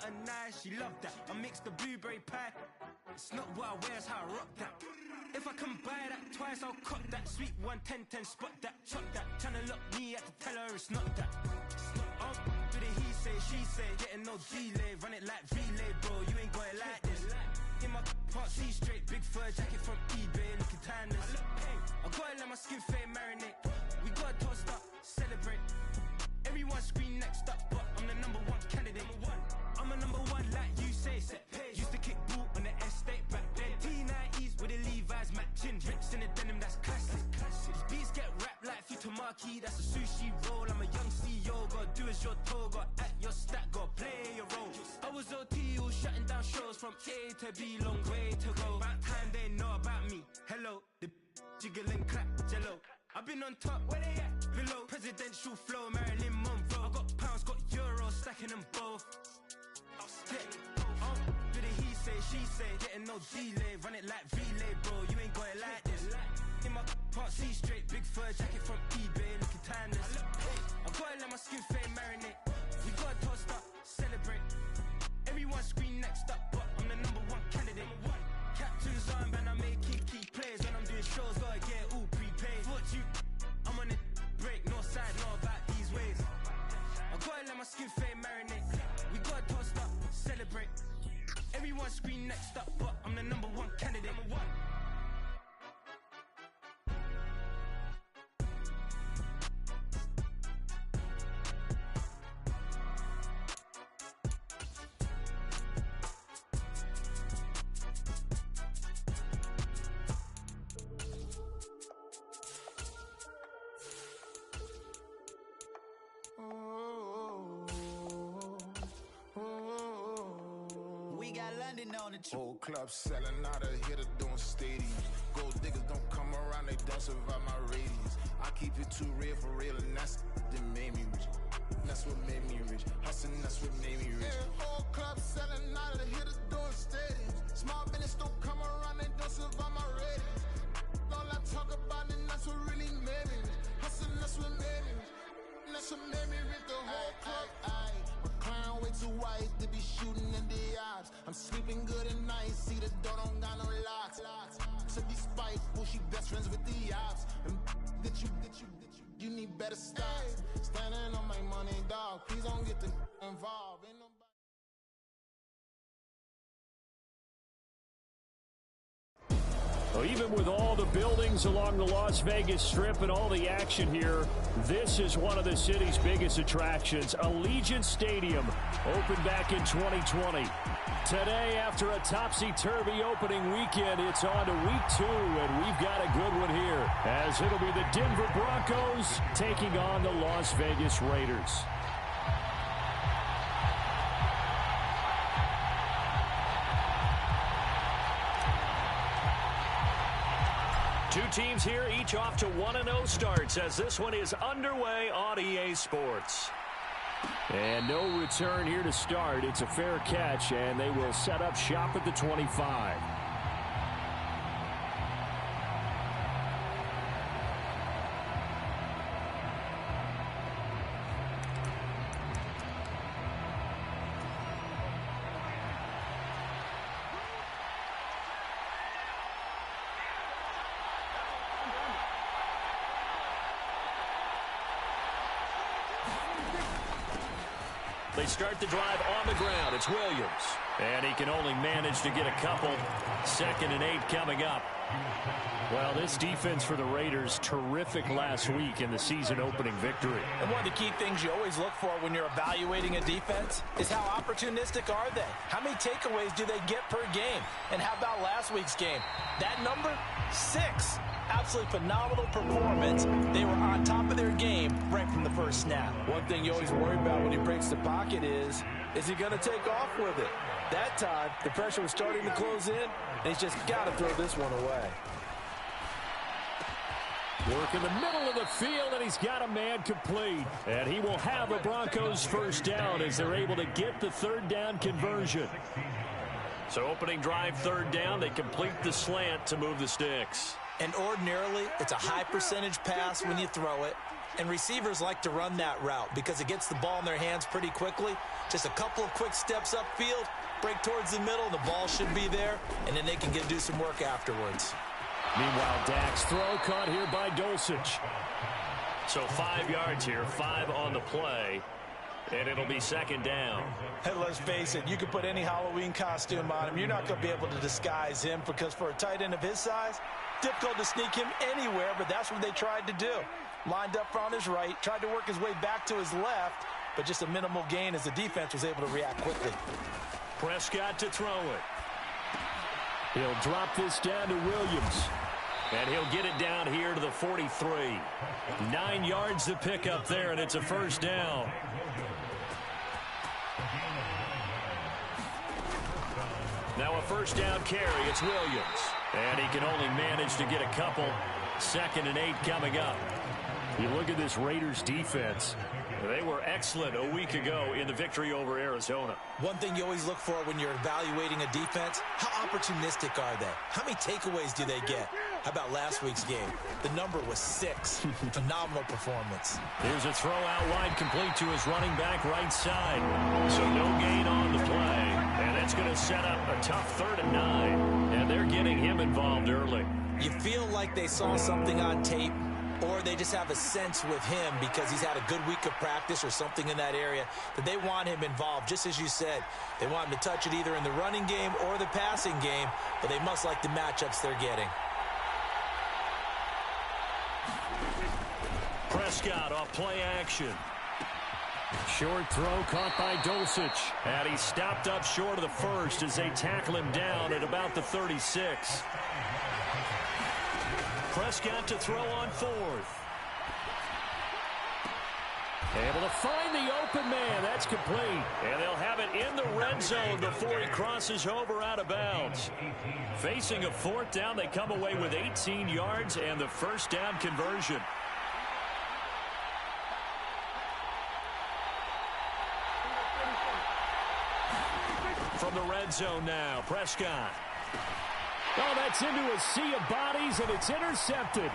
butter nice, she loved that. I mixed the blueberry pie. It's not what I wear, it's how I rock that. If I can buy that twice, I'll cop that. Sweet 110, spot that, chop that. Tryna lock me, I had to tell her it's not that. Do the he say, she say, getting no delay. Run it like relay, bro, you ain't got it like this. In my part C straight, big fur jacket from eBay, looking timeless. I gotta let my skin fade marinate. We gotta toast up, celebrate. Everyone scream next up, but I'm the #1 candidate. I'm a #1 like you say. Used to kick boot on the estate back then. T90s with the Levi's matching. Drinks in the denim, that's classic. These beats get wrapped like Futamaki, that's a sushi roll. I'm a young CEO, gotta do as you're told. Gotta act your stat, gotta play your role. I was OT, all shutting down shows from A to B, long way to go. About time they know about me. Hello, the jiggle and clap, jello. I've been on top, where they at? Below, presidential flow, Marilyn Monroe. I got pounds, got euros, stacking them both. Do the he say, she say, getting no delay. Run it like relay, bro, you ain't got it like this. In my part C straight, big fur jacket from eBay, looking timeless. I gotta let my skin fade marinate. We gotta toast up, celebrate. Everyone scream next up, but I'm the #1 candidate. Captain's armband, I'm making key plays. When I'm doing shows, gotta get all prepaid. Thought you, I'm on it, break, no side, know about these ways. I gotta let my skin fade marinate. We gotta toast up, celebrate. Everyone scream next up, but I'm the #1 candidate. Whole club selling out of hitter doing stadiums. Gold diggers don't come around, they don't survive my radius. I keep it too real for real, and that's that made me rich. That's what made me rich. Hustling, that's what made me rich. Yeah, whole club selling out of hitter doing stadiums. Small business don't come around, they don't survive my radius. All I talk about it, that's what really made me rich. Hustling, that's what made me rich. That's what made me rich. The whole club. McLaren way too white to be shooting in the eyes. I'm sleeping good at night, see the door don't got no locks. To be spiteful, she best friends with the ops. And you need better stocks. Standing on my money, dog. Please don't get involved. Ain't nobody. Well, even with all the buildings along the Las Vegas Strip and all the action here, this is one of the city's biggest attractions. Allegiant Stadium opened back in 2020. Today, after a topsy-turvy opening weekend, it's on to week 2, and we've got a good one here, as it'll be the Denver Broncos taking on the Las Vegas Raiders. Two teams here, each off to 1-0 starts as this one is underway on EA Sports. And no return here to start. It's a fair catch, and they will set up shop at the 25. They start the drive on the ground. It's Williams. And he can only manage to get a couple. 2nd and 8 coming up. Well, this defense for the Raiders, terrific last week in the season-opening victory. And one of the key things you always look for when you're evaluating a defense is how opportunistic are they? How many takeaways do they get per game? And how about last week's game? That number, 6. Absolutely phenomenal performance. They were on top of their game right from the first snap. One thing you always worry about when he breaks the pocket is he going to take off with it? That time, the pressure was starting to close in, and he's just got to throw this one away. Work in the middle of the field, and he's got a man complete. And he will have the Broncos first down as they're able to get the 3rd down conversion. So opening drive 3rd down, they complete the slant to move the sticks. And ordinarily, it's a high percentage pass when you throw it. And receivers like to run that route because it gets the ball in their hands pretty quickly. Just a couple of quick steps upfield, break towards the middle, the ball should be there, and then they can do some work afterwards. Meanwhile, Dak's throw caught here by Dulcich. So 5 yards here, 5 on the play, and it'll be second down. Hey, let's face it, you can put any Halloween costume on him. You're not going to be able to disguise him because for a tight end of his size, difficult to sneak him anywhere, but that's what they tried to do. Lined up on his right, tried to work his way back to his left, but just a minimal gain as the defense was able to react quickly. Prescott to throw it. He'll drop this down to Williams. And he'll get it down here to the 43. 9 yards to pick up there, and it's a first down. Now a first down carry. It's Williams. And he can only manage to get a couple. 2nd and 8 coming up. You look at this Raiders defense. They were excellent a week ago in the victory over Arizona. One thing you always look for when you're evaluating a defense, how opportunistic are they? How many takeaways do they get? How about last week's game? The number was 6. Phenomenal performance. Here's a throw out wide, complete to his running back right side. So no gain on the play. And that's going to set up a tough 3rd and 9. And they're getting him involved early. You feel like they saw something on tape, or they just have a sense with him because he's had a good week of practice or something in that area that they want him involved. Just as you said, they want him to touch it either in the running game or the passing game, but they must like the matchups they're getting. Prescott off play action. Short throw caught by Dulcich. And he stopped up short of the first as they tackle him down at about the 36. Prescott to throw on 4th. Able to find the open man. That's complete. And they'll have it in the red zone before he crosses over out of bounds. Facing a 4th down, they come away with 18 yards and the first down conversion. From the red zone now, Prescott. Oh, that's into a sea of bodies, and it's intercepted.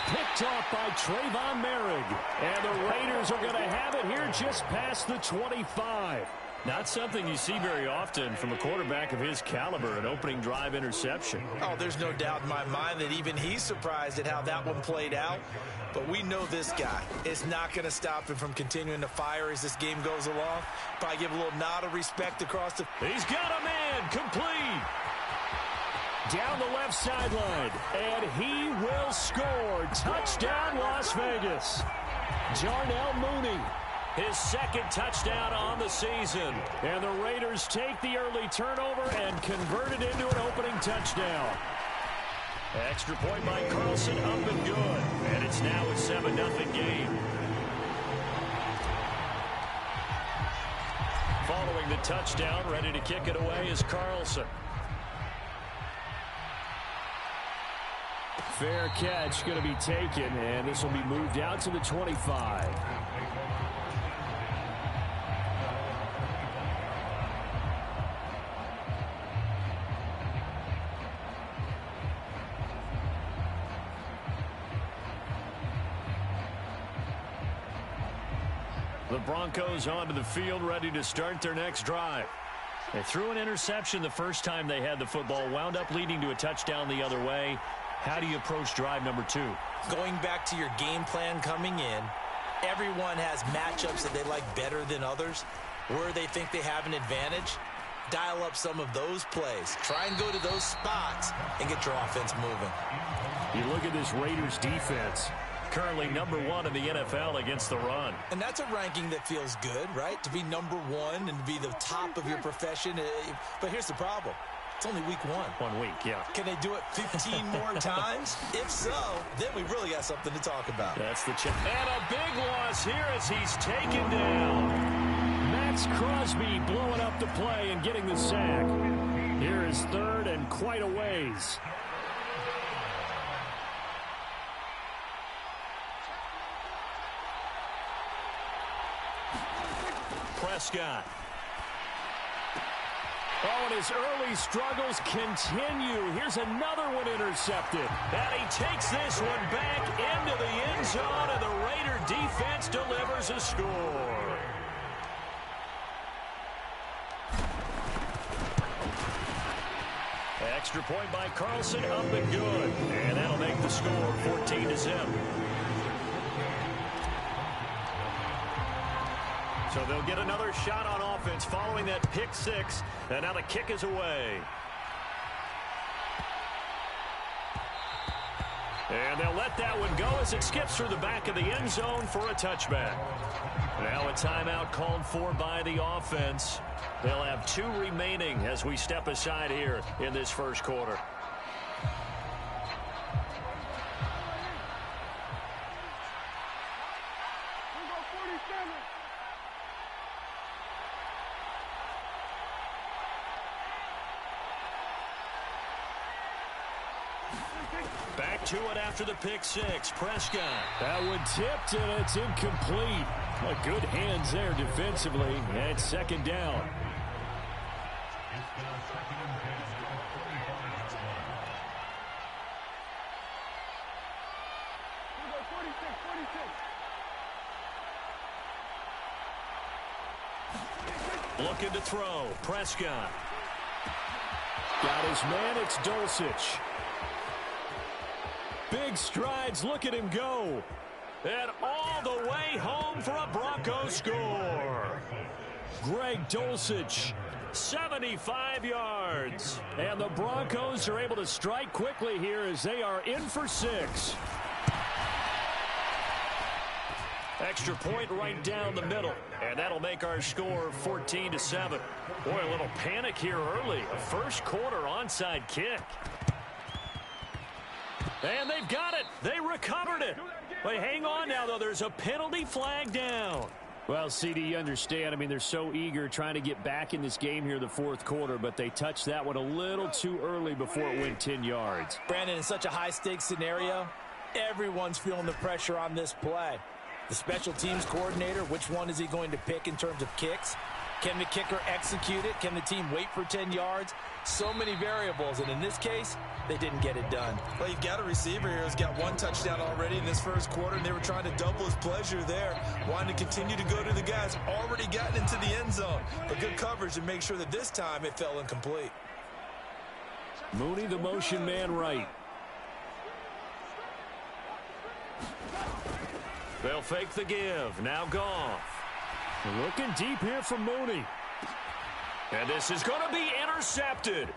Picked off by Trayvon Merrick. And the Raiders are going to have it here just past the 25. Not something you see very often from a quarterback of his caliber, an opening drive interception. Oh, there's no doubt in my mind that even he's surprised at how that one played out. But we know this guy is not going to stop him from continuing to fire as this game goes along. Probably give a little nod of respect across the... He's got a man, complete. Down the left sideline, and he will score. Touchdown, Las Vegas. Jarnell Mooney, his 2nd touchdown on the season. And the Raiders take the early turnover and convert it into an opening touchdown. Extra point by Carlson, up and good. And it's now a 7-0 game. Following the touchdown, ready to kick it away is Carlson. Fair catch going to be taken, and this will be moved out to the 25. The Broncos onto the field, ready to start their next drive. They threw an interception the first time they had the football, wound up leading to a touchdown the other way. How do you approach drive number 2? Going back to your game plan coming in, everyone has matchups that they like better than others. Where they think they have an advantage, dial up some of those plays. Try and go to those spots and get your offense moving. You look at this Raiders defense. Currently number 1 in the NFL against the run. And that's a ranking that feels good, right? To be number 1 and to be the top of your profession. But here's the problem. It's only week 1. 1 week, yeah. Can they do it 15 more times? If so, then we really got something to talk about. That's the chip. And a big loss here as he's taken down. Max Crosby blowing up the play and getting the sack. Here is 3rd and quite a ways. Prescott. Oh, and his early struggles continue. Here's another one intercepted. And he takes this one back into the end zone, and the Raider defense delivers a score. Extra point by Carlson, up and good. And that'll make the score 14-0. So they'll get another shot on offense following that pick six. And now the kick is away. And they'll let that one go as it skips through the back of the end zone for a touchback. Now a timeout called for by the offense. They'll have 2 remaining as we step aside here in this first quarter. Back to it after the pick six. Prescott. That one tipped, and it's incomplete. Good hands there defensively. And it's second down. Looking to throw. Prescott. Got his man. It's Dulcich. Big strides. Look at him go. And all the way home for a Broncos score. Greg Dulcich. 75 yards. And the Broncos are able to strike quickly here as they are in for 6. Extra point right down the middle. And that'll make our score 14-7. Boy, a little panic here early. A first quarter onside kick. And they've got it. They recovered it. But hang on now, though. There's a penalty flag down. Well, CD, you understand. I mean, they're so eager trying to get back in this game here in the fourth quarter, but they touched that one a little too early before it went 10 yards. Brandon, in such a high-stakes scenario, everyone's feeling the pressure on this play. The special teams coordinator, which one is he going to pick in terms of kicks? Can the kicker execute it? Can the team wait for 10 yards? So many variables, and in this case, they didn't get it done. Well, you've got a receiver here who's got 1 touchdown already in this first quarter, and they were trying to double his pleasure there, wanting to continue to go to the guys already gotten into the end zone. But good coverage to make sure that this time it fell incomplete. Mooney, the motion man right. They'll fake the give. Now Goff. Looking deep here for Mooney. And this is going to be intercepted.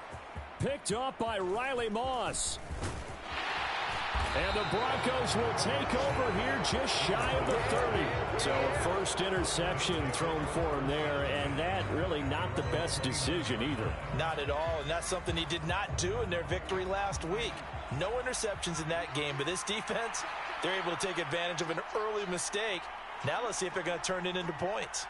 Picked off by Riley Moss. And the Broncos will take over here just shy of the 30. So a first interception thrown for him there, and that really not the best decision either. Not at all, and that's something he did not do in their victory last week. No interceptions in that game, but this defense, they're able to take advantage of an early mistake. Now let's see if they're going to turn it into points.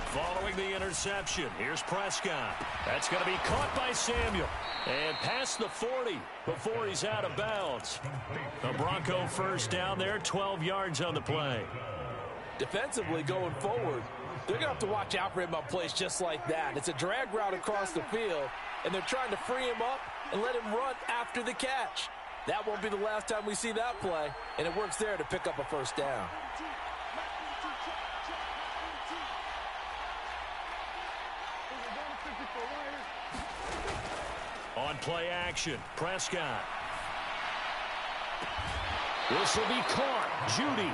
Following the interception, here's Prescott. That's going to be caught by Samuel. And past the 40 before he's out of bounds. The Bronco first down there, 12 yards on the play. Defensively going forward, they're going to have to watch out for him on plays just like that. It's a drag route across the field, and they're trying to free him up and let him run after the catch. That won't be the last time we see that play, and it works there to pick up a first down. On play action, Prescott. This will be caught. Judy.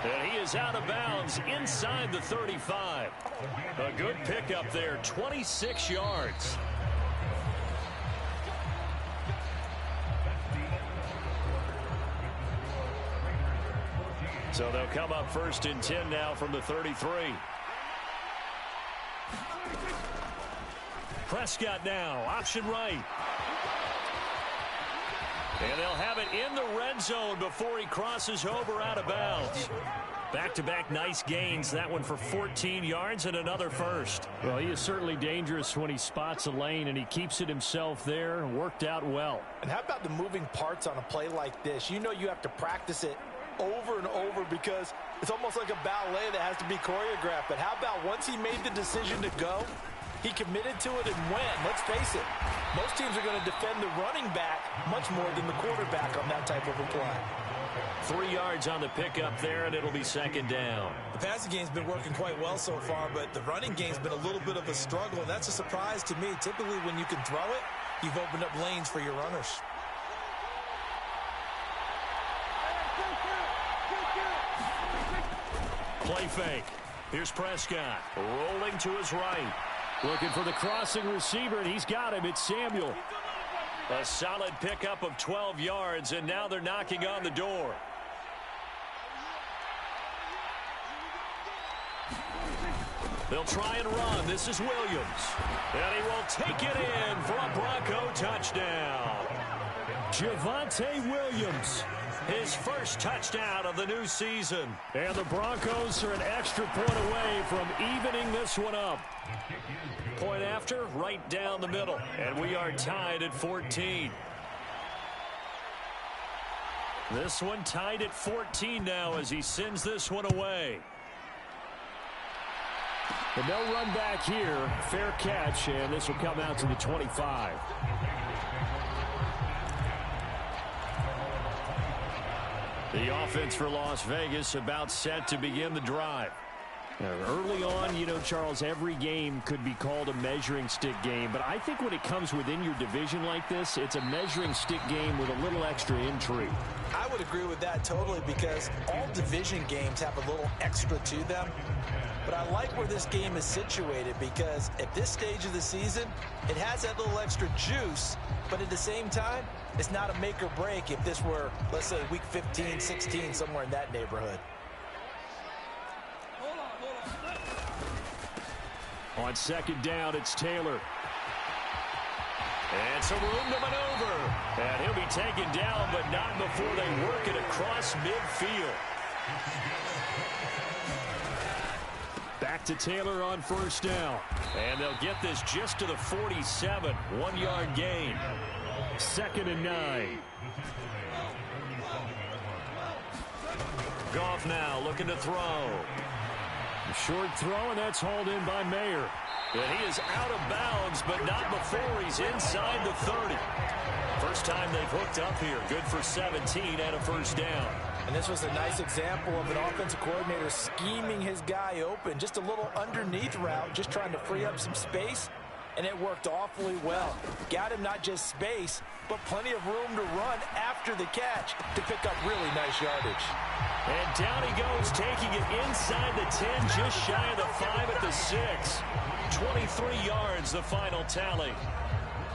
And he is out of bounds inside the 35. A good pickup there, 26 yards. So they'll come up first and 10 now from the 33. Prescott now, option right. And they'll have it in the red zone before he crosses over out of bounds. Back-to-back nice gains. That one for 14 yards and another first. Well, he is certainly dangerous when he spots a lane, and he keeps it himself there. Worked out well. And how about the moving parts on a play like this? You know you have to practice it over and over because it's almost like a ballet that has to be choreographed. But how about once he made the decision to go, he committed to it and went. Let's face it, most teams are going to defend the running back much more than the quarterback on that type of a play. 3 yards on the pickup there, and it'll be second down. The passing game's been working quite well so far, but the running game's been a little bit of a struggle, and that's a surprise to me. Typically, when you can throw it, you've opened up lanes for your runners. Play fake. Here's Prescott, rolling to his right. Looking for the crossing receiver, and he's got him. It's Samuel. A solid pickup of 12 yards, and now they're knocking on the door. They'll try and run. This is Williams. And he will take it in for a Bronco touchdown. Javonte Williams, his first touchdown of the new season. And the Broncos are an extra point away from evening this one up. Point after, right down the middle. And we are tied at 14. This one tied at 14 now as he sends this one away. And they'll run back here. Fair catch, and this will come out to the 25. The offense for Las Vegas about set to begin the drive. Early on, you know, Charles, every game could be called a measuring stick game, but I think when it comes within your division like this, it's a measuring stick game with a little extra intrigue. I would agree with that totally because all division games have a little extra to them. But I like where this game is situated because at this stage of the season, it has that little extra juice, but at the same time, it's not a make or break if this were, let's say, week 15, 16, somewhere in that neighborhood. On second down, it's Taylor. And some room to maneuver. And he'll be taken down, but not before they work it across midfield. Back to Taylor on first down. And they'll get this just to the 47. 1 yard gain. 2nd and 9. Goff now looking to throw. A short throw, and that's hauled in by Mayer. And he is out of bounds, but not before he's inside the 30. First time they've hooked up here. Good for 17 and a first down. And this was a nice example of an offensive coordinator scheming his guy open. Just a little underneath route, just trying to free up some space. And it worked awfully well. Got him not just space, but plenty of room to run after the catch to pick up really nice yardage. And down he goes, taking it inside the 10, just shy of the 5 at the 6. 23 yards, the final tally.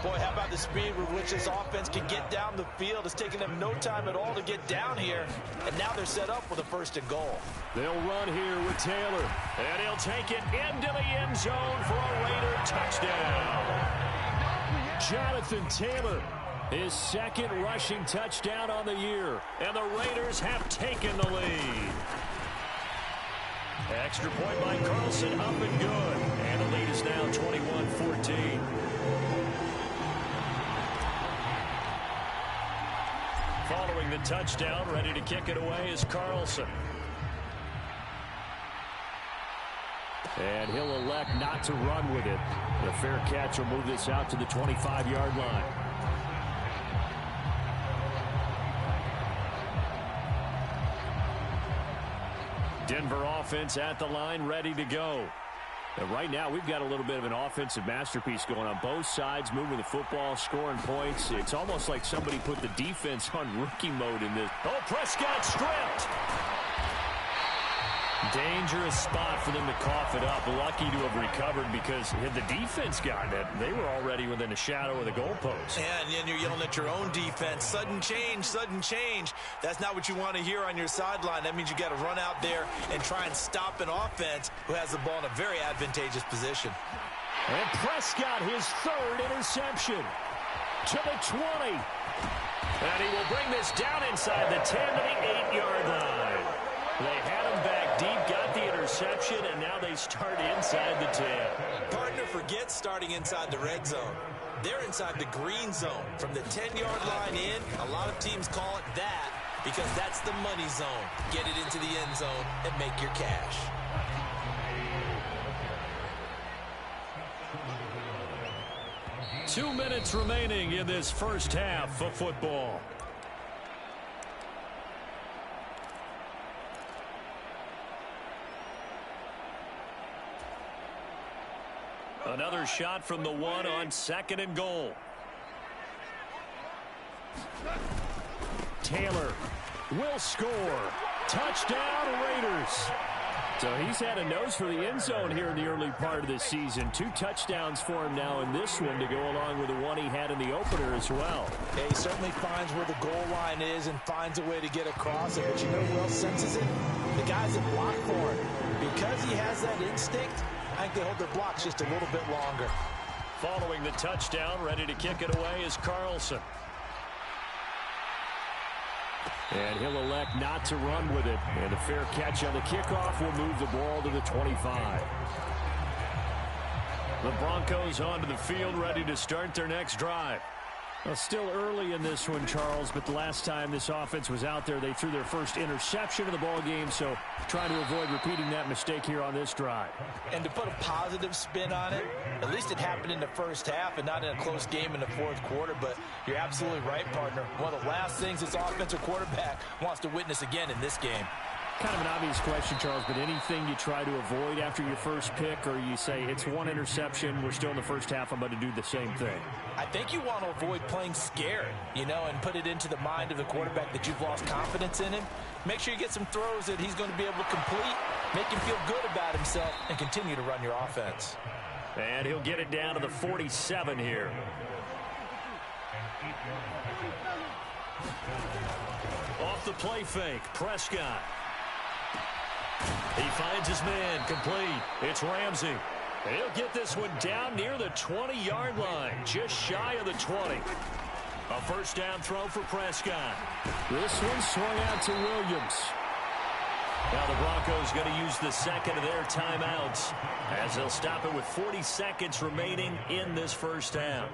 Boy, how about the speed with which this offense can get down the field? It's taken them no time at all to get down here, and now they're set up with a 1st and goal. They'll run here with Taylor, and he'll take it into the end zone for a Raider touchdown. Jonathan Taylor, his 2nd rushing touchdown on the year, and the Raiders have taken the lead. Extra point by Carlson, up and good, and the lead is now 21-14. Following the touchdown, ready to kick it away is Carlson. And he'll elect not to run with it. The fair catch will move this out to the 25-yard line. Denver offense at the line, ready to go. And right now, we've got a little bit of an offensive masterpiece going on both sides, moving the football, scoring points. It's almost like somebody put the defense on rookie mode in this. Oh, Prescott stripped. Dangerous spot for them to cough it up. Lucky to have recovered because had the defense gotten it, they were already within a shadow of the goalpost. Yeah, and then you're yelling at your own defense. Sudden change, sudden change. That's not what you want to hear on your sideline. That means you got to run out there and try and stop an offense who has the ball in a very advantageous position. And Prescott, his 3rd interception to the 20. And he will bring this down inside the 10 to the 8-yard line. They had him back deep, got the interception, and now they start inside the 10. Partner, forget starting inside the red zone. They're inside the green zone. From the 10-yard line in, a lot of teams call it that. because that's the money zone. Get it into the end zone and make your cash. Two minutes remaining in this first half of football. Another shot from the one on 2nd and goal. Taylor will score. Touchdown, Raiders. So he's had a nose for the end zone here in the early part of this season. 2 touchdowns for him now in this one to go along with the one he had in the opener as well. Yeah, he certainly finds where the goal line is and finds a way to get across it. But you know who else senses it? The guys that block for him. Because he has that instinct, I think they hold their blocks just a little bit longer. Following the touchdown, ready to kick it away is Carlson. And he'll elect not to run with it. And a fair catch on the kickoff will move the ball to the 25. The Broncos onto the field, ready to start their next drive. Well, still early in this one, Charles, but the last time this offense was out there, they threw their first interception of the ball game, so trying to avoid repeating that mistake here on this drive. And to put a positive spin on it, at least it happened in the first half and not in a close game in the fourth quarter, but you're absolutely right, partner. One of the last things this offensive quarterback wants to witness again in this game. Kind of an obvious question, Charles, but anything you try to avoid after your first pick, or you say it's one interception, we're still in the first half, I'm going to do the same thing? I think you want to avoid playing scared, you know, and put it into the mind of the quarterback that you've lost confidence in him. Make sure you get some throws that he's going to be able to complete, make him feel good about himself, and continue to run your offense. And he'll get it down to the 47 here. Off the play fake, Prescott. He finds his man, complete. It's Ramsey. And he'll get this one down near the 20-yard line, just shy of the 20. A first down throw for Prescott. This one swung out to Williams. Now the Broncos going to use the second of their timeouts as they'll stop it with 40 seconds remaining in this first half.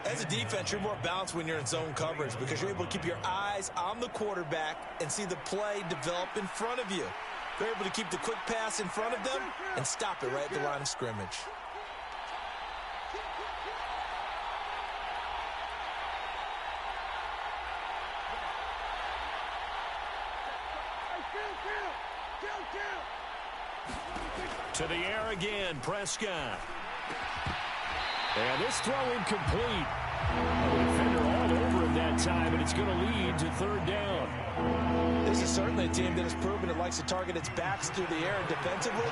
As a defense, you're more balanced when you're in zone coverage because you're able to keep your eyes on the quarterback and see the play develop in front of you. They're able to keep the quick pass in front of them and stop it right at the line of scrimmage. To the air again, Prescott. And this throw incomplete. The defender all over him that time, and it's going to lead to third down. This is certainly a team that has proven it likes to target its backs through the air and defensively.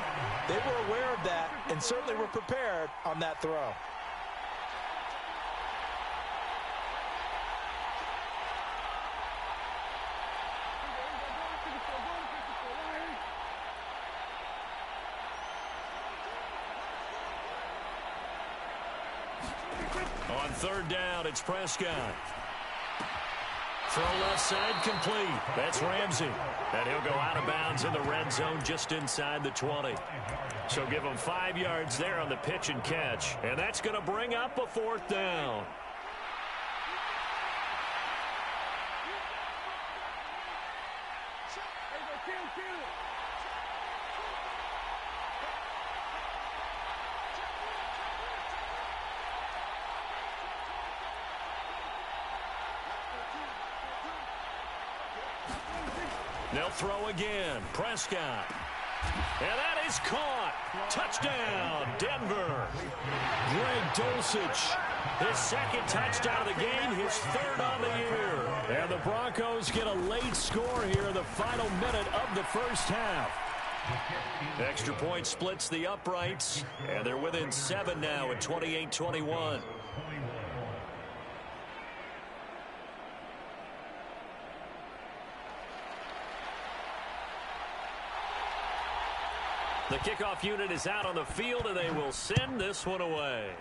They were aware of that and certainly were prepared on that throw. On third down, it's Prescott. Throw left side complete. That's Ramsey. And he'll go out of bounds in the red zone just inside the 20. So give him 5 yards there on the pitch and catch. And that's going to bring up a fourth down. They'll throw again. Prescott. And that is caught. Touchdown, Denver. Greg Dulcich, his second touchdown of the game, his third on the year. And the Broncos get a late score here in the final minute of the first half. Extra point splits the uprights, and they're within 7 now at 28-21. The kickoff unit is out on the field, and they will send this one away.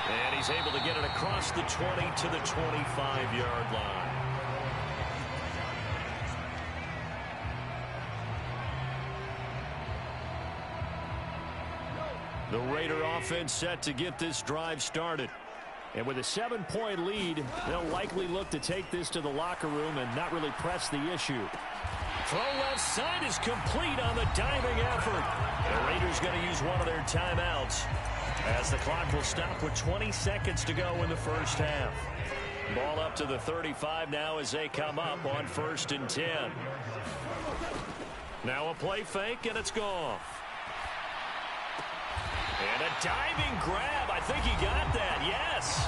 And he's able to get it across the 20 to the 25-yard line. The Raider offense set to get this drive started. And with a 7-point lead, they'll likely look to take this to the locker room and not really press the issue. Throw left side is complete on the diving effort. The Raiders going to use one of their timeouts as the clock will stop with 20 seconds to go in the first half. Ball up to the 35 now as they come up on 1st and 10. Now a play fake, and it's gone. And a diving grab. I think he got that. Yes.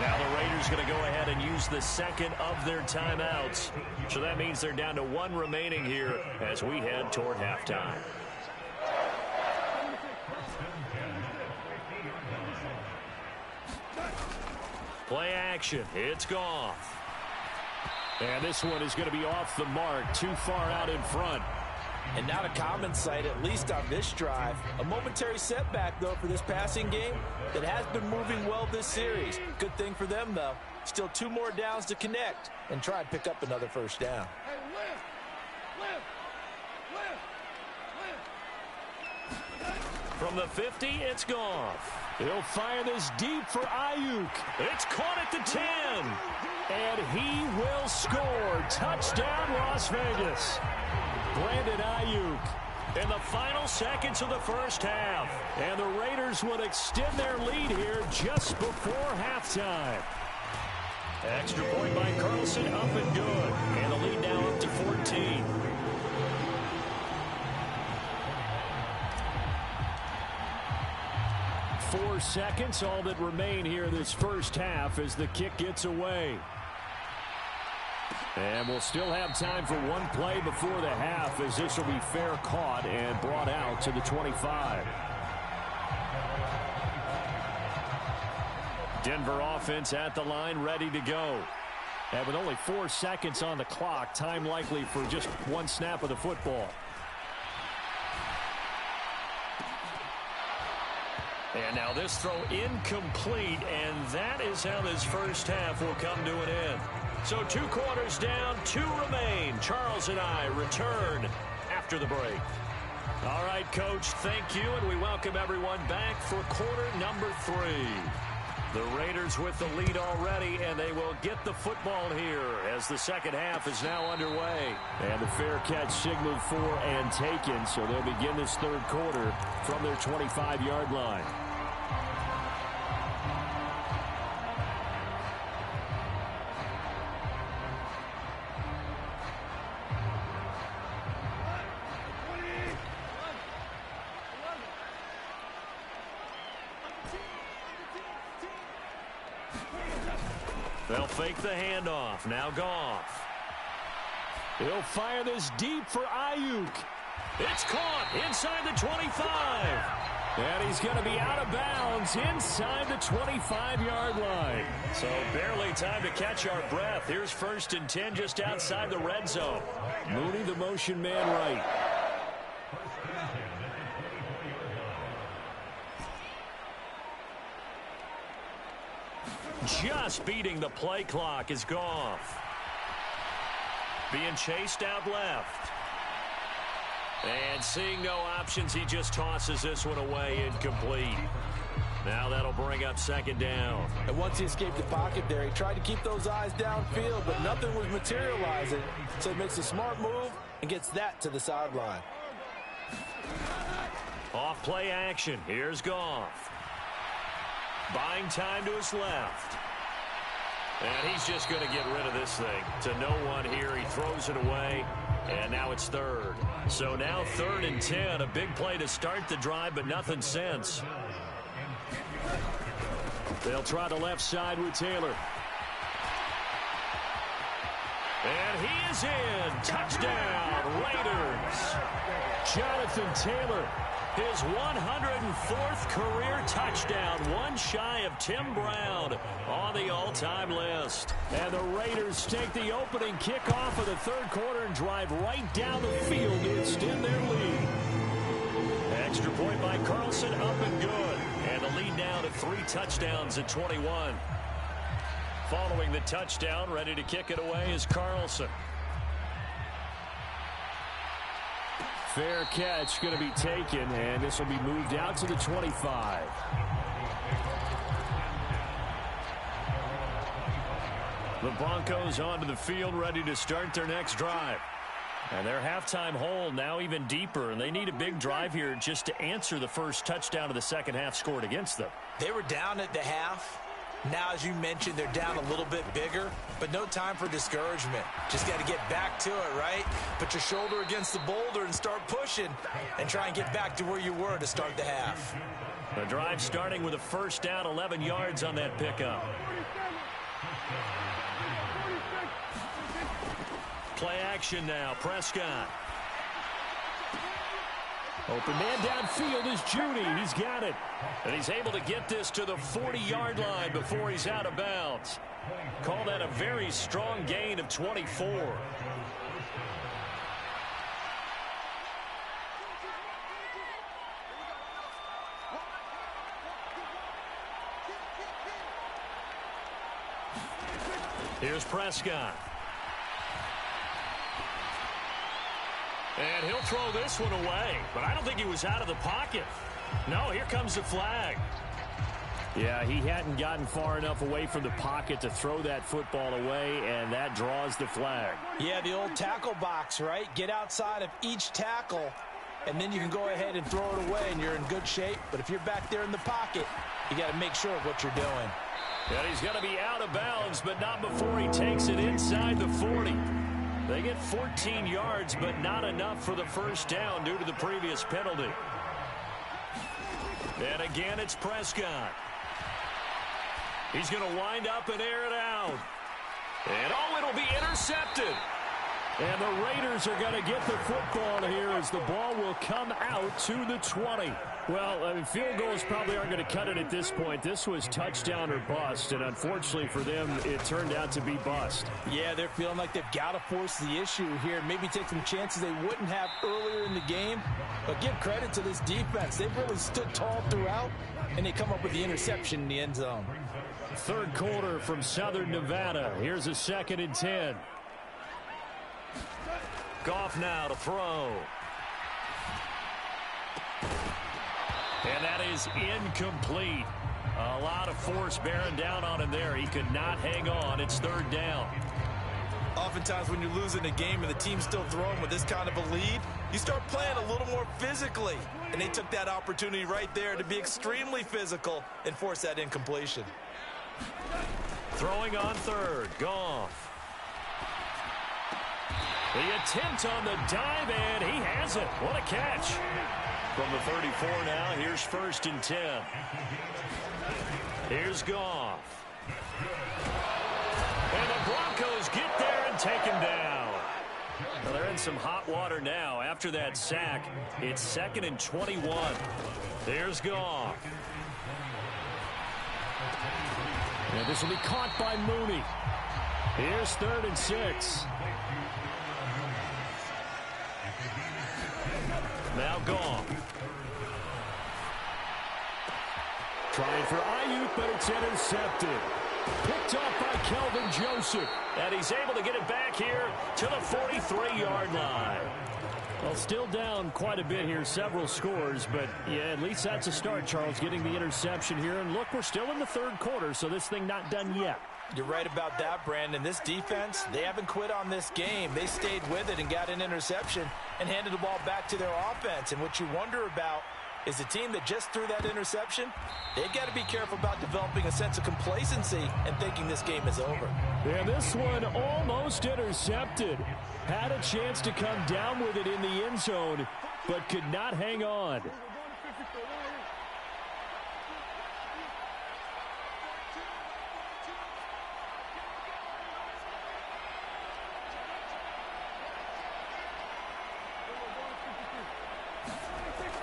Now the Raiders going to go ahead and use the second of their timeouts. So that means they're down to 1 remaining here as we head toward halftime. Play action. It's Goff. And this one is going to be off the mark, too far out in front. And not a common sight, at least on this drive. A momentary setback, though, for this passing game that has been moving well this series. Good thing for them, though. Still 2 more downs to connect and try and pick up another first down. From the 50, it's Goff. He'll fire this deep for Ayuk. It's caught at the 10. And he will score. Touchdown, Las Vegas. Brandon Ayuk in the final seconds of the first half. And the Raiders would extend their lead here just before halftime. Extra point by Carlson, up and good. And the lead now up to 14. Four seconds, all that remain here this first half as the kick gets away. And we'll still have time for one play before the half as this will be fair caught and brought out to the 25. Denver offense at the line, ready to go. And with only 4 seconds on the clock, time likely for just one snap of the football. And now this throw incomplete, and that is how this first half will come to an end. So 2 quarters down, 2 remain. Charles and I return after the break. All right, Coach, thank you, and we welcome everyone back for quarter number 3. The Raiders with the lead already, and they will get the football here as the second half is now underway. And the fair catch signaled for and taken, so they'll begin this third quarter from their 25-yard line. They'll fake the handoff. Now Goff. He'll fire this deep for Ayuk. It's caught inside the 25. And he's going to be out of bounds inside the 25-yard line. So barely time to catch our breath. Here's 1st and 10 just outside the red zone. Mooney, the motion man right. Just beating the play clock is Goff. Being chased out left. And seeing no options, he just tosses this one away incomplete. Now that'll bring up 2nd down. And once he escaped the pocket there, he tried to keep those eyes downfield, but nothing was materializing. So he makes a smart move and gets that to the sideline. Off play action. Here's Goff. Buying time to his left. And he's just going to get rid of this thing. To no one here. He throws it away. And now it's 3rd. So now 3rd and 10. A big play to start the drive, but nothing since. They'll try the left side with Taylor. And he is in. Touchdown, Raiders. Jonathan Taylor. His 104th career touchdown, one shy of Tim Brown on the all-time list. And the Raiders take the opening kickoff of the third quarter and drive right down the field to extend their lead. Extra point by Carlson, up and good. And the lead now to 3 touchdowns at 21. Following the touchdown, ready to kick it away is Carlson. Fair catch going to be taken, and this will be moved out to the 25. The Broncos onto the field, ready to start their next drive. And their halftime hole now even deeper, and they need a big drive here just to answer the first touchdown of the second half scored against them. They were down at the half. Now, as you mentioned, they're down a little bit bigger, but no time for discouragement. Just got to get back to it, right? Put your shoulder against the boulder and start pushing and try and get back to where you were to start the half. The drive starting with a first down, 11 yards on that pickup. Play action now, Prescott. Open man downfield is Judy. He's got it. And he's able to get this to the 40-yard line before he's out of bounds. Call that a very strong gain of 24. Here's Prescott. And he'll throw this one away, but I don't think he was out of the pocket. No, here comes the flag. Yeah, he hadn't gotten far enough away from the pocket to throw that football away, and that draws the flag. Yeah, the old tackle box, right? Get outside of each tackle, and then you can go ahead and throw it away, and you're in good shape. But if you're back there in the pocket, you got to make sure of what you're doing. And he's going to be out of bounds, but not before he takes it inside the 40. They get 14 yards, but not enough for the first down due to the previous penalty. And again, it's Prescott. He's going to wind up and air it out. And, oh, it'll be intercepted. And the Raiders are going to get the football here as the ball will come out to the 20. Well, I mean, field goals probably aren't going to cut it at this point. This was touchdown or bust, and unfortunately for them, it turned out to be bust. Yeah, they're feeling like they've got to force the issue here, maybe take some chances they wouldn't have earlier in the game. But give credit to this defense. They've really stood tall throughout, and they come up with the interception in the end zone. Third quarter from Southern Nevada. Here's a 2nd and 10. Goff now to throw. And that is incomplete. A lot of force bearing down on him there. He could not hang on. It's 3rd down. Oftentimes when you're losing a game and the team's still throwing with this kind of a lead, you start playing a little more physically. And they took that opportunity right there to be extremely physical and force that incompletion. Throwing on 3rd. Goff. The attempt on the dive, and he has it. What a catch. From the 34 now, here's 1st and 10. Here's Goff. And the Broncos get there and take him down. Well, they're in some hot water now. After that sack, it's 2nd and 21. There's Goff. And this will be caught by Mooney. Here's 3rd and 6. Now Goff. Trying for Ayuk, but it's intercepted. Picked off by Kelvin Joseph. And he's able to get it back here to the 43-yard line. Well, still down quite a bit here, several scores, but yeah, at least that's a start, Charles, getting the interception here. And look, we're still in the 3rd quarter, so this thing not done yet. You're right about that, Brandon. This defense, they haven't quit on this game. They stayed with it and got an interception and handed the ball back to their offense. And what you wonder about is the team that just threw that interception, they've got to be careful about developing a sense of complacency and thinking this game is over. And this one almost intercepted. Had a chance to come down with it in the end zone, but could not hang on.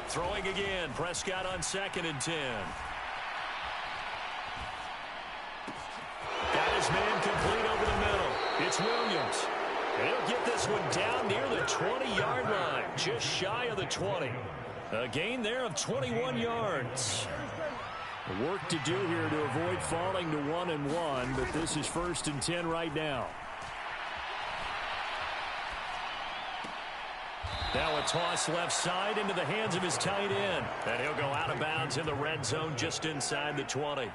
Throwing again, Prescott on 2nd and 10. Got his man complete over the middle. It's Williams. And he'll get this one down near the 20-yard line, just shy of the 20. A gain there of 21 yards. Work to do here to avoid falling to 1-1, but this is 1st and 10 right now. Now a toss left side into the hands of his tight end. And he'll go out of bounds in the red zone just inside the 20.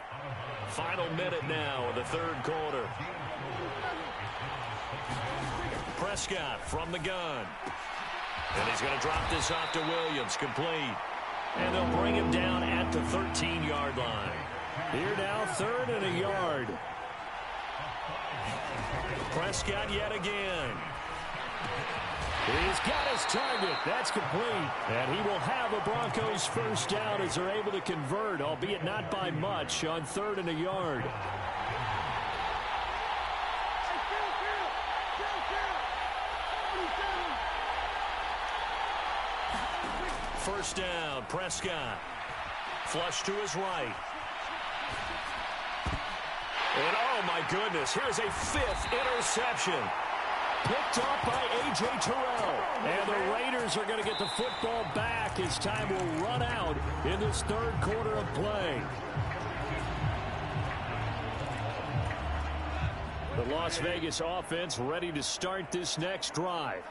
Final minute now of the third quarter. Prescott from the gun. And he's going to drop this off to Williams, complete. And they'll bring him down at the 13-yard line. Here now, 3rd and a yard. Prescott yet again. He's got his target. That's complete. And he will have a Broncos first down as they're able to convert, albeit not by much, on 3rd and a yard. First down, Prescott. Flush to his right. And oh my goodness, here's a 5th interception. Picked off by A.J. Terrell. And the Raiders are going to get the football back as time will run out in this third quarter of play. The Las Vegas offense ready to start this next drive.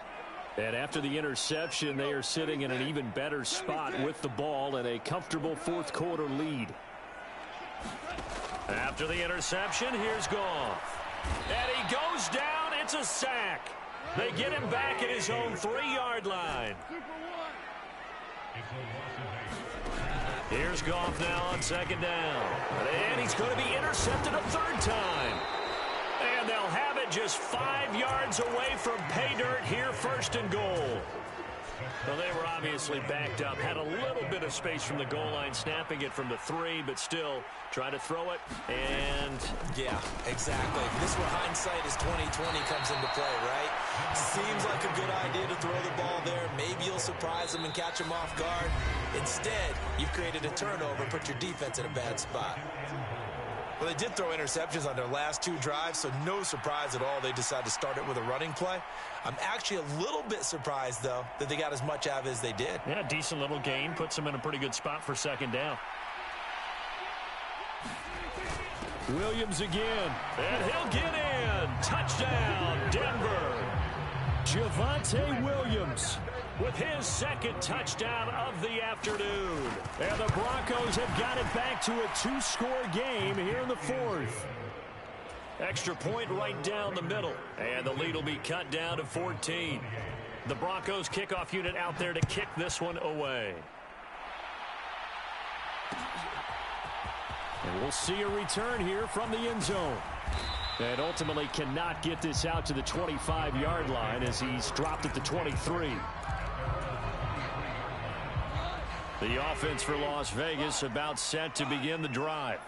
And after the interception, they are sitting in an even better spot with the ball and a comfortable fourth quarter lead. After the interception, here's Goff. And he goes down. It's a sack. They get him back at his own 3-yard line. Here's Goff now on 2nd down. And he's going to be intercepted a 3rd time. And they'll have it just 5 yards away from pay dirt here, 1st and goal. Well, they were obviously backed up, had a little bit of space from the goal line, snapping it from the 3, but still trying to throw it, and... Yeah, exactly. This is where hindsight is 20/20 comes into play, right? Seems like a good idea to throw the ball there. Maybe you'll surprise them and catch them off guard. Instead, you've created a turnover, put your defense in a bad spot. Well, they did throw interceptions on their last 2 drives, so no surprise at all they decided to start it with a running play. I'm actually a little bit surprised, though, that they got as much out of it as they did. Yeah, decent little gain. Puts them in a pretty good spot for 2nd down. Williams again. And he'll get in. Touchdown, Denver. Javonte Williams with his 2nd touchdown of the afternoon. And the Broncos have got it back to a 2-score game here in the 4th. Extra point right down the middle. And the lead will be cut down to 14. The Broncos kickoff unit out there to kick this one away. And we'll see a return here from the end zone. And ultimately cannot get this out to the 25-yard line as he's dropped at the 23. The offense for Las Vegas about set to begin the drive.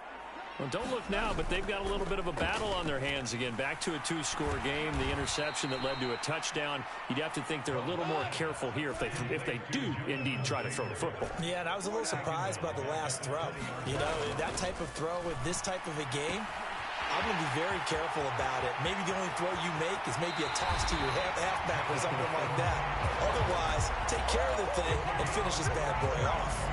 Well, don't look now, but they've got a little bit of a battle on their hands again. Back to a 2-score game. The interception that led to a touchdown. You'd have to think they're a little more careful here if they do indeed try to throw the football. Yeah, and I was a little surprised by the last throw. You know, that type of throw with this type of a game, I'm going to be very careful about it. Maybe the only throw you make is maybe a toss to your halfback or something like that. Otherwise, take care of the thing and finish this bad boy off.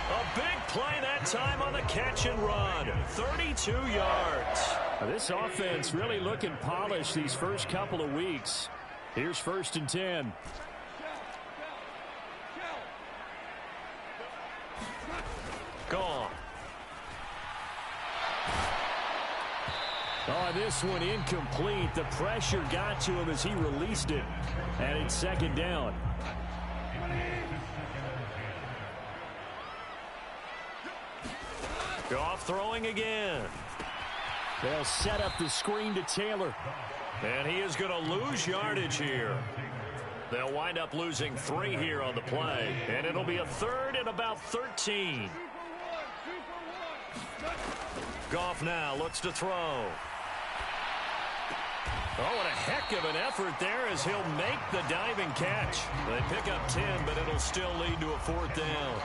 A big play that time on the catch and run. 32 yards. This offense really looking polished these first couple of weeks. Here's 1st and 10. Gone. Oh, this one incomplete. The pressure got to him as he released it. And it's 2nd down. Goff throwing again. They'll set up the screen to Taylor. And he is going to lose yardage here. They'll wind up losing 3 here on the play. And it'll be a 3rd and about 13. Goff now looks to throw. Oh, what a heck of an effort there as he'll make the diving catch. They pick up 10, but it'll still lead to a 4th down.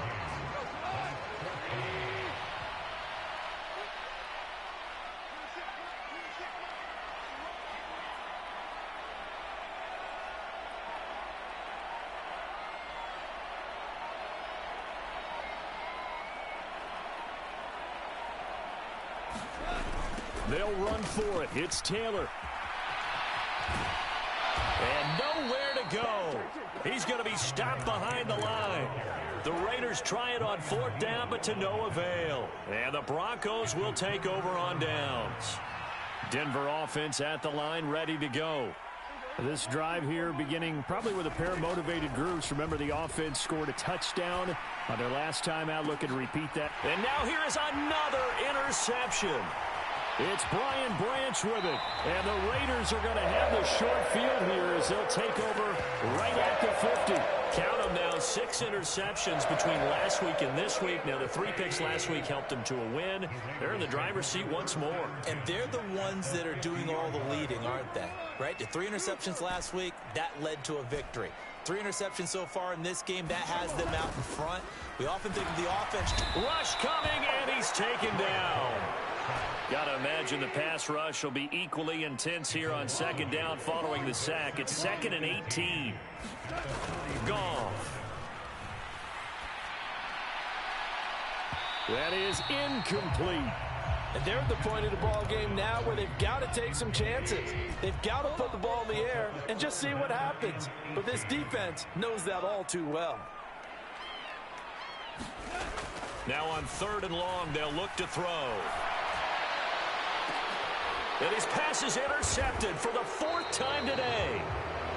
They'll run for it. It's Taylor. And nowhere to go. He's going to be stopped behind the line. The Raiders try it on 4th down, but to no avail. And the Broncos will take over on downs. Denver offense at the line, ready to go. This drive here beginning probably with a pair of motivated groups. Remember, the offense scored a touchdown on their last time out. Looking to repeat that. And now here is another interception. It's Brian Branch with it. And the Raiders are going to have the short field here as they'll take over right at the 50. Count them now, 6 interceptions between last week and this week. Now, the 3 picks last week helped them to a win. They're in the driver's seat once more. And they're the ones that are doing all the leading, aren't they? Right? The 3 interceptions last week, that led to a victory. 3 interceptions so far in this game, that has them out in front. We often think of the offense. Rush coming, and he's taken down. Got to imagine the pass rush will be equally intense here on 2nd down following the sack. It's 2nd and 18. Goff. That is incomplete. And they're at the point of the ball game now where they've got to take some chances. They've got to put the ball in the air and just see what happens. But this defense knows that all too well. Now on 3rd and long, they'll look to throw. And his pass is intercepted for the 4th time today.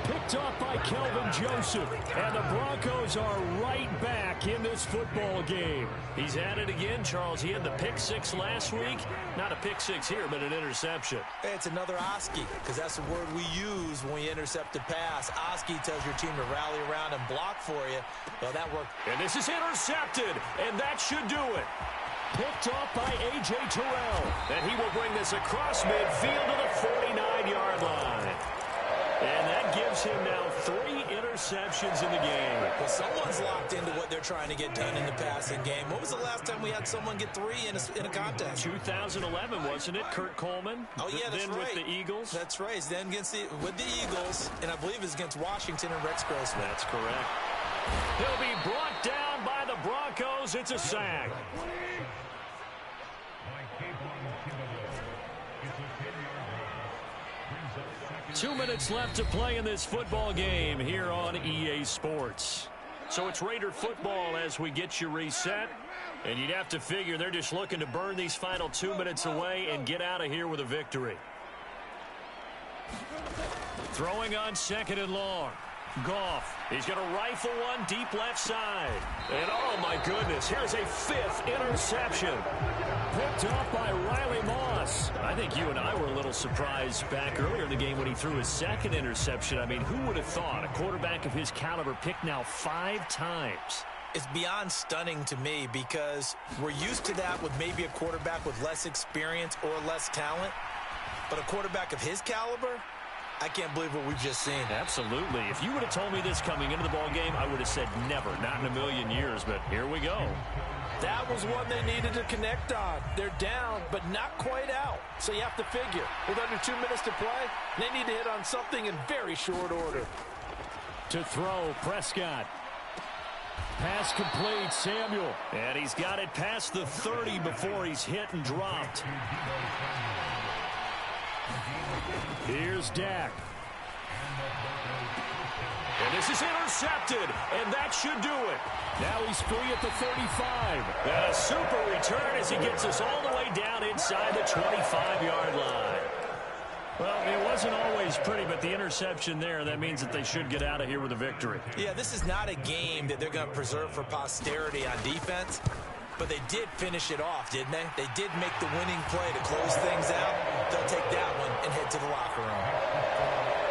Picked off by Kelvin Joseph. And the Broncos are right back in this football game. He's at it again, Charles. He had the pick 6 last week. Not a pick 6 here, but an interception. Hey, it's another Oski, because that's the word we use when we intercept a pass. Oski tells your team to rally around and block for you. Well, that worked. And this is intercepted, and that should do it. Picked off by A.J. Terrell. And he will bring this across midfield to the 49-yard line. And that gives him now 3 interceptions in the game. Well, someone's locked into what they're trying to get done in the passing game. When was the last time we had someone get 3 in a contest? 2011, wasn't it? Kurt Coleman. Oh, yeah, that's then right. With the Eagles. That's right. Then with the Eagles, and I believe it's against Washington and Rex Grossman. That's correct. He'll be brought down by the Broncos. It's a sack. 2 minutes left to play in this football game here on EA Sports. So it's Raider football as we get you reset. And you'd have to figure they're just looking to burn these final 2 minutes away and get out of here with a victory. Throwing on 2nd and long. Goff. He's going to rifle one deep left side. And oh my goodness, here's a 5th interception. Picked off by Riley Moss. I think you and I were a little surprised back earlier in the game when he threw his 2nd interception. I mean, who would have thought a quarterback of his caliber picked now 5 times? It's beyond stunning to me because we're used to that with maybe a quarterback with less experience or less talent. But a quarterback of his caliber, I can't believe what we've just seen. Absolutely. If you would have told me this coming into the ball game, I would have said never, not in a million years, but here we go. That was one they needed to connect on. They're down, but not quite out. So you have to figure, with under 2 minutes to play, they need to hit on something in very short order. To throw, Prescott. Pass complete, Samuel. And he's got it past the 30 before he's hit and dropped. Here's Dak. And this is intercepted, and that should do it. Now he's free at the 35. And a super return as he gets us all the way down inside the 25-yard line. Well, it wasn't always pretty, but the interception there, that means that they should get out of here with a victory. Yeah, this is not a game that they're going to preserve for posterity on defense. But they did finish it off, didn't they? They did make the winning play to close things out. They'll take that one and head to the locker room.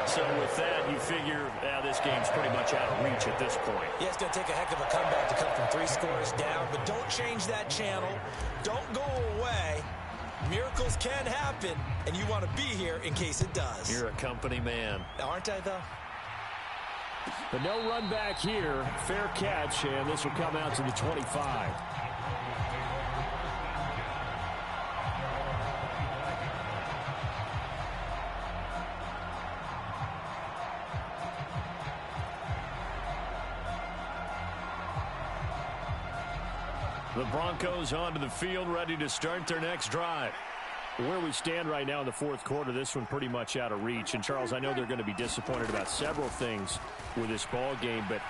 So with that, you figure this game's pretty much out of reach at this point. Yeah, it's going to take a heck of a comeback to come from 3 scores down. But don't change that channel. Don't go away. Miracles can happen, and you want to be here in case it does. You're a company man. Aren't I, though? But no run back here. Fair catch, and this will come out to the 25. The Broncos onto the field, ready to start their next drive. Where we stand right now in the fourth quarter, this one pretty much out of reach. And, Charles, I know they're going to be disappointed about several things with this ball game, but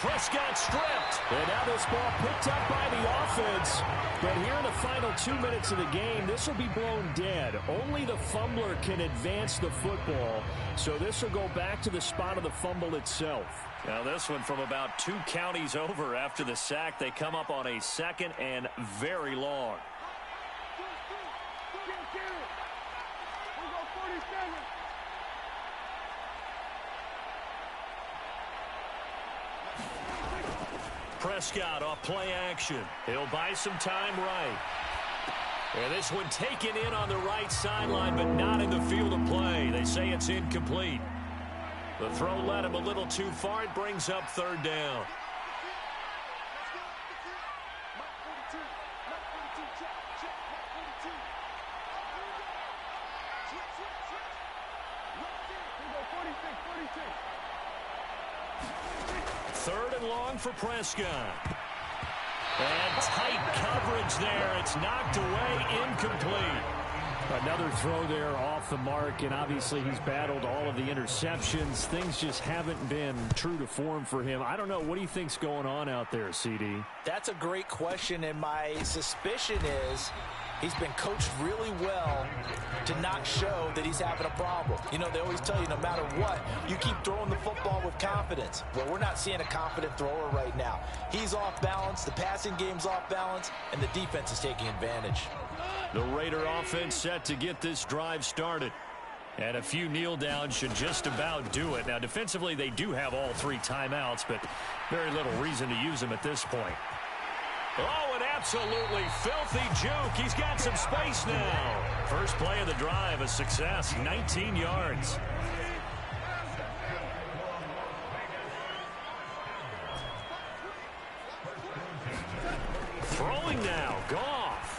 Prescott stripped. And now this ball picked up by the offense. But here in the final 2 minutes of the game, this will be blown dead. Only the fumbler can advance the football. So this will go back to the spot of the fumble itself. Now this one from about 2 counties over after the sack. They come up on a second and very long. Prescott off play action. He'll buy some time right. And this one taken in on the right sideline, but not in the field of play. They say it's incomplete. The throw led him a little too far. It brings up third down. Third and long for Prescott. And tight coverage there. It's knocked away, incomplete. Another throw there off the mark, and obviously he's battled all of the interceptions. Things just haven't been true to form for him. I don't know. What do you think's going on out there, CD? That's a great question, and my suspicion is he's been coached really well to not show that he's having a problem. You know, they always tell you no matter what, you keep throwing the football with confidence. Well, we're not seeing a confident thrower right now. He's off balance, the passing game's off balance, and the defense is taking advantage. The Raider offense set to get this drive started. And a few kneel downs should just about do it. Now, defensively, they do have all 3 timeouts, but very little reason to use them at this point. Oh, an absolutely filthy juke. He's got some space now. First play of the drive, a success, 19 yards. Throwing now, Goff.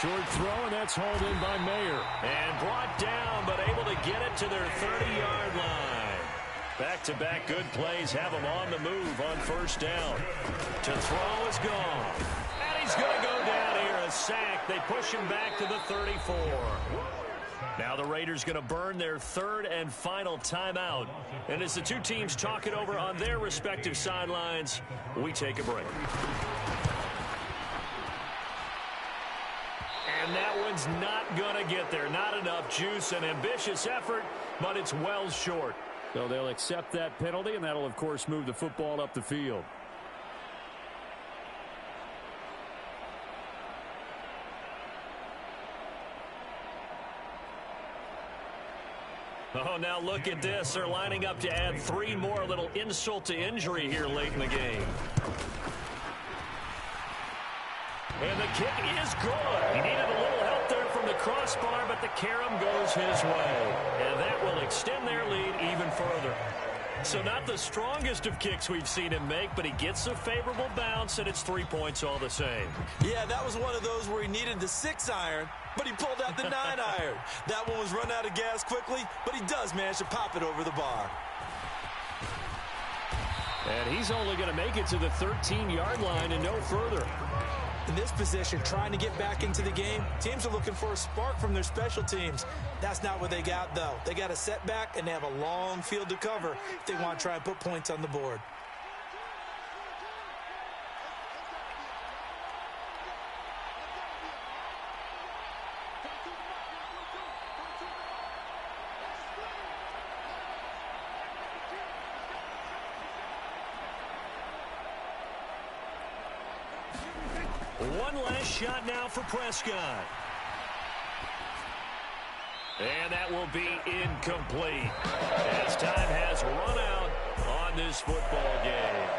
Short throw, and that's hauled in by Mayer. And brought down, but able to get it to their 30-yard line. Back-to-back good plays have him on the move on first down. To throw is gone. And he's going to go down here, a sack. They push him back to the 34. Now the Raiders going to burn their third and final timeout. And as the two teams talk it over on their respective sidelines, we take a break. And that one's not going to get there. Not enough juice. An ambitious effort, but it's well short. So they'll accept that penalty, and that'll, of course, move the football up the field. Oh, now look at this. They're lining up to add 3 more. A little insult to injury here late in the game. And the kick is good. He needed a little help there from the crossbar, but the carom goes his way. And that will extend their lead even further. So not the strongest of kicks we've seen him make, but he gets a favorable bounce, and it's 3 points all the same. Yeah, that was one of those where he needed the 6-iron, but he pulled out the 9-iron. That one was run out of gas quickly, but he does manage to pop it over the bar. And he's only going to make it to the 13-yard line and no further. In this position, trying to get back into the game, teams are looking for a spark from their special teams. That's not what they got, though. They got a setback, and they have a long field to cover if they want to try and put points on the board. One last shot now for Prescott. And that will be incomplete as time has run out on this football game.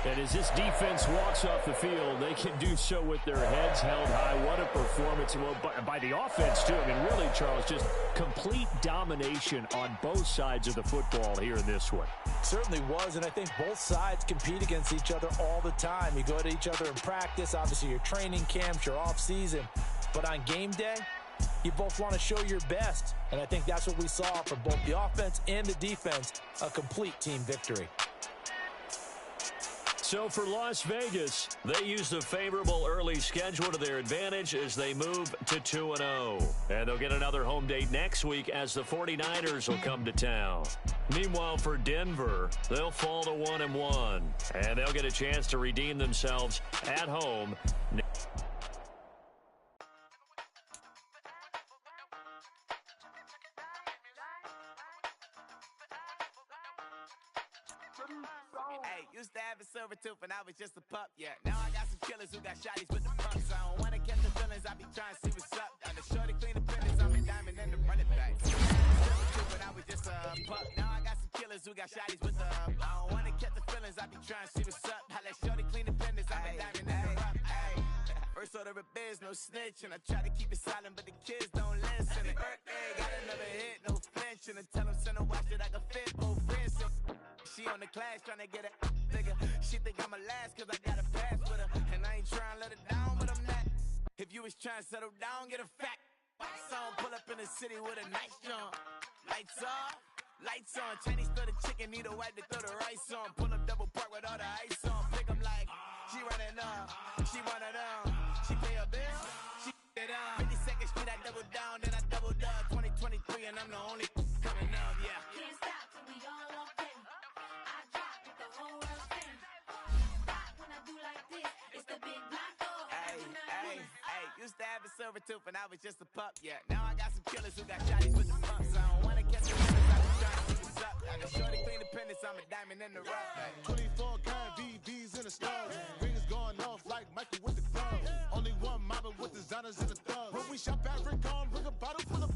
And as this defense walks off the field, they can do so with their heads held high. What a performance. Well, by the offense, too. I mean, really, Charles, just complete domination on both sides of the football here in this one. Certainly was, and I think both sides compete against each other all the time. You go to each other in practice, obviously your training camps, your off-season. But on game day, you both want to show your best. And I think that's what we saw from both the offense and the defense, a complete team victory. So for Las Vegas, they use the favorable early schedule to their advantage as they move to 2-0. And they'll get another home date next week as the 49ers will come to town. Meanwhile, for Denver, they'll fall to 1-1. And they'll get a chance to redeem themselves at home. Hey, used to have a silver tooth and I was just a pup, yeah. Now I got some killers who got shotties with the pumps. I don't wanna catch the feelings, I be trying to see what's up. And the shorty clean the finish, I'm a diamond and the running back. Silver tooth and I was just a pup. Now I got some killers who got shotties with the I don't wanna catch the feelings, I be trying to see what's up. I let shorty clean the finish, I'm a diamond and the rough. First order of biz, no snitch. And I try to keep it silent, but the kids don't listen. And birthday, got another hit, no flinch. And I tell them, send a watch that I can fit both wrists. She on the class trying to get a figure. She think I'm a last cause I got a pass with her. And I ain't trying to let her down, but I'm not. If you was trying to settle down, get a fact. Song, pull up in the city with a nice jump. Lights off, lights on. Chinese throw the chicken, need a wipe to throw the rice on. Pull up double park with all the ice on. Pick 'em like, she running up, she one of them. She pay a bill, she it up. 52nd Street, I double down, then I doubled up. 2023, and I'm the only coming up, yeah. Can't stop till we all locked in. I drop with the whole world spin. Stop when I do like this. It's the big black dog. Hey, used to have a silver tooth and I was just a pup, yeah. Now I got some killers who got shotties with the pumps. I don't wanna catch the feelings, I be trying to see what's up. I got shorty clean the pendants, I'm a diamond in the rough. 24 karat VVs in the stars. Rings going off like Michael with the club. Only one mobbing with designers in the thug. When we shop at Rick on, bring a bottle full of